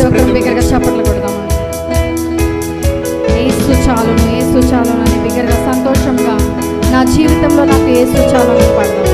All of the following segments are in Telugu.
ప్రతి ఒక్కరు బిగ్గరగా చప్పట్లు కొడదాము. యేసు చాలును, యేసు చాలును అని బిగ్గరగా సంతోషంగా నా జీవితంలో నాకు యేసు చాలును పాడదాం.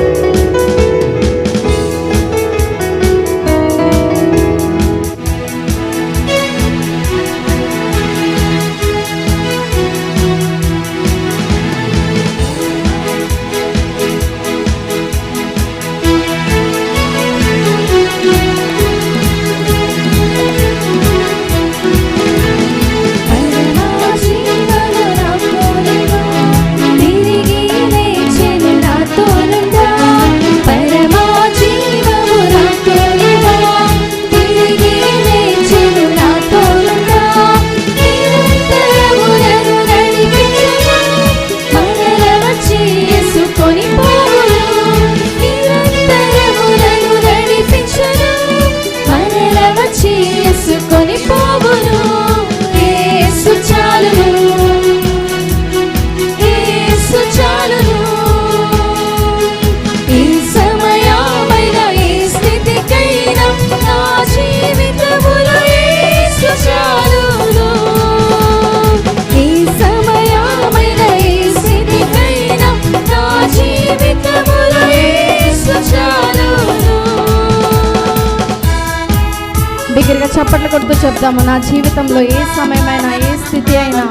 బిగ్గరగా చప్పట్లు కొడుతూ చెప్దాము. నా జీవితంలో ఏ సమయమైనా ఏ స్థితి అయినా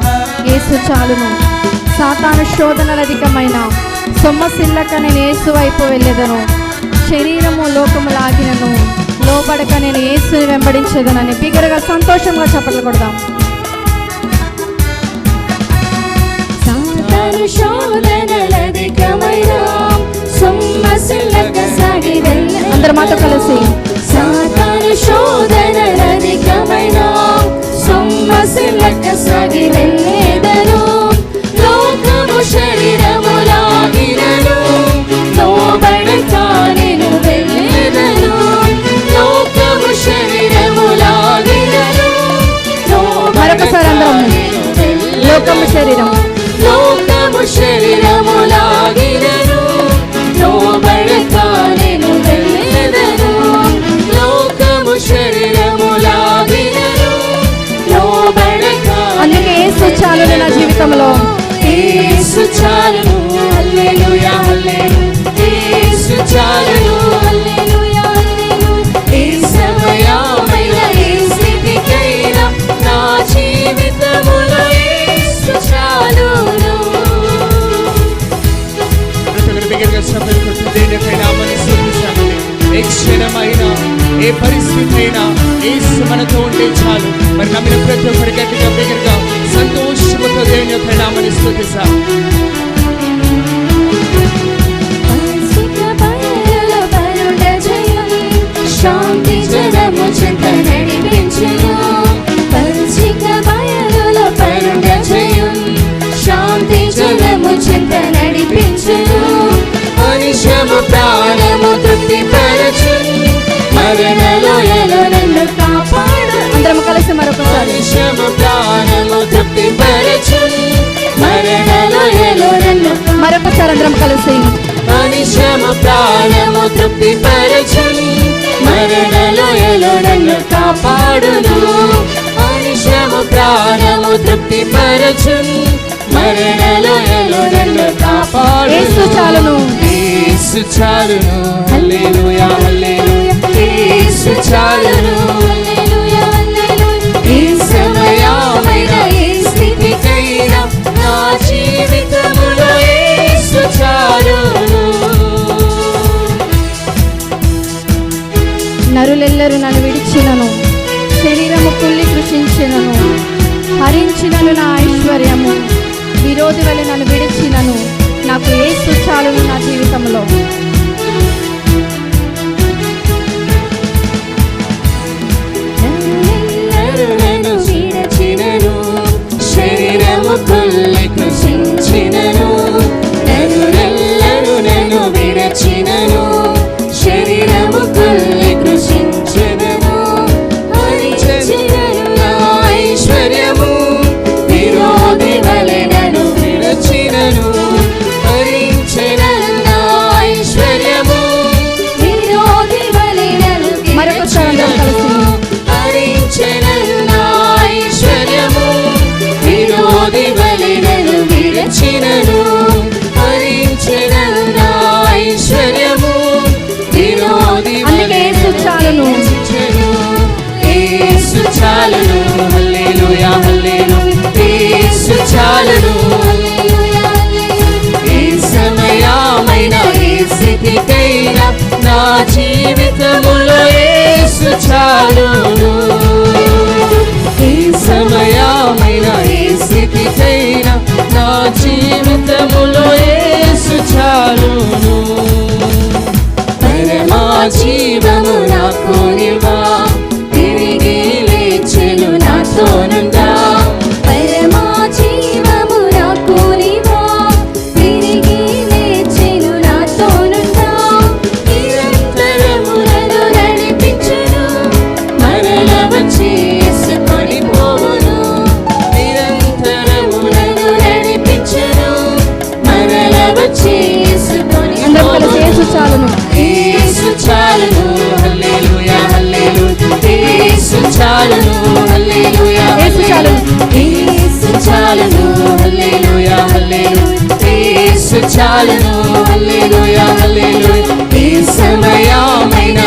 యేసు చాలును. సాతాను శోధనలు అధికమైన సొమ్మసిల్లక నేను యేసు వైపు వెళ్ళేదను. శరీరము లోకము లాగినను లోబడక నేను యేసుని వెంబడించేదనని బిగ్గరగా సంతోషంగా చప్పట్లు కొడదాం. సాతాను శోధనలు అధికమైన సొమ్మసిల్లక సాగి వెళ్ళ అందరూ మాతో కలిసి సాతాను శోధనలు అధికమైన సొమ్మసిల్లక సాగి వెళ్ళేదను. లోకము శరీరము లాగినను లోబడక నేను వెళ్ళేదను. లోకము శరీరము లాగినను మరొకసారి అందరం లోకము శరీరము లాగినను లోబడక నేను వెళ్ళేదను. లోకము శరీరము లాగినను లోబడక అందుకే యేసు చాలును నా జీవితంలో. యేసు చాలును హల్లెలూయా హల్లెలూయా. యేసు చాలును హల్లెలూయా హల్లెలూయా. ఈ సమయమైన ఈ స్థితికైనా నా జీవితములో యేసు చాలును. ఏ క్షణమైనా ఏ పరిస్థితి అయినా యేసు మనతో ఉంటే చాలు. మరి నమ్మిన ప్రతి ఒక్కరి గట్టిగా బిగ్గరగా సంతోషముతో దేవుని యొక్క నామమును స్తుతిద్దాం. శాంతి జనము చెంత నడిపించును. పల్చిక బయలులో పరుండ జయం శాంతి జనము చెంత నడిపించును. మనిషము ప్రాణము తృప్తి పరచును. మరణ లోయలో నన్ను కాపాడు. అందరం కలిసి మరొకసారి మనిషము ప్రాణము తృప్తి పరచును. మరణ లోయలో నన్ను మరొకసారి అందరం కలిసి మనిషము ప్రాణము తృప్తి పరచును. మరణ లోయలో నన్ను కాపాడును. మనిషము ప్రాణము తృప్తి పరచును. మరణ లోయలో నన్ను కాపాడు. యేసు చాలును, యేసు చాలును హల్లెలూయా హల్లెలూయా. యేసు చాలును హల్లెలూయా హల్లెలూయా. ఈ సమయమైన ఈ స్థితికైనా నా జీవితములో యేసు చాలును. నరులెల్లరూ నన్ను విడిచినను శరీరము కుళ్ళి కృషించినను హరించినను నా ఐశ్వర్యము విరోధి వలె నన్ను విడిచినను నాకు యేసు చాలును నా జీవితంలో. నన్ను విడిచినను శరీరము కుళ్ళి కృషించినను. నరులెల్లరూ నన్ను విడిచినను శరీరము కుళ్ళి కృషించినను. హరించినను నా ఐశ్వర్యము విరోధి వలె నన్ను విడిచి చాలును హల్లెలూయా హల్లెలూయా యేసు చాలును ఏ సమయమైనా ఏ స్థితికైనా నా జీవితములో యేసు చాలును ఏ సమయమైనా ఏ స్థితికైనా నా జీవితములో యేసు చాలును పరమా జీవము నాకు నీవా తిరిగి లేచెను నాతోనుందా పరమా జీవము నాకు నీవా తిరిగి లేచెను నాతోనుందా నిరంతరము నన్ను నడిపించును మరల వచ్చి యేసుకొని పోవును నిరంతరము నన్ను నడిపించును మరల వచ్చి యేసుకొని అందరూ కలిసి యేసు చాలును యేసు చాలును హల్లెలూయా హల్లెలూయా యేసు చాలును హల్లెలూయా యేసు చాలును యేసు చాలును హల్లెలూయా హల్లెలూయా యేసు చాలును హల్లెలూయా హల్లెలూయా ఏ సమయమైనా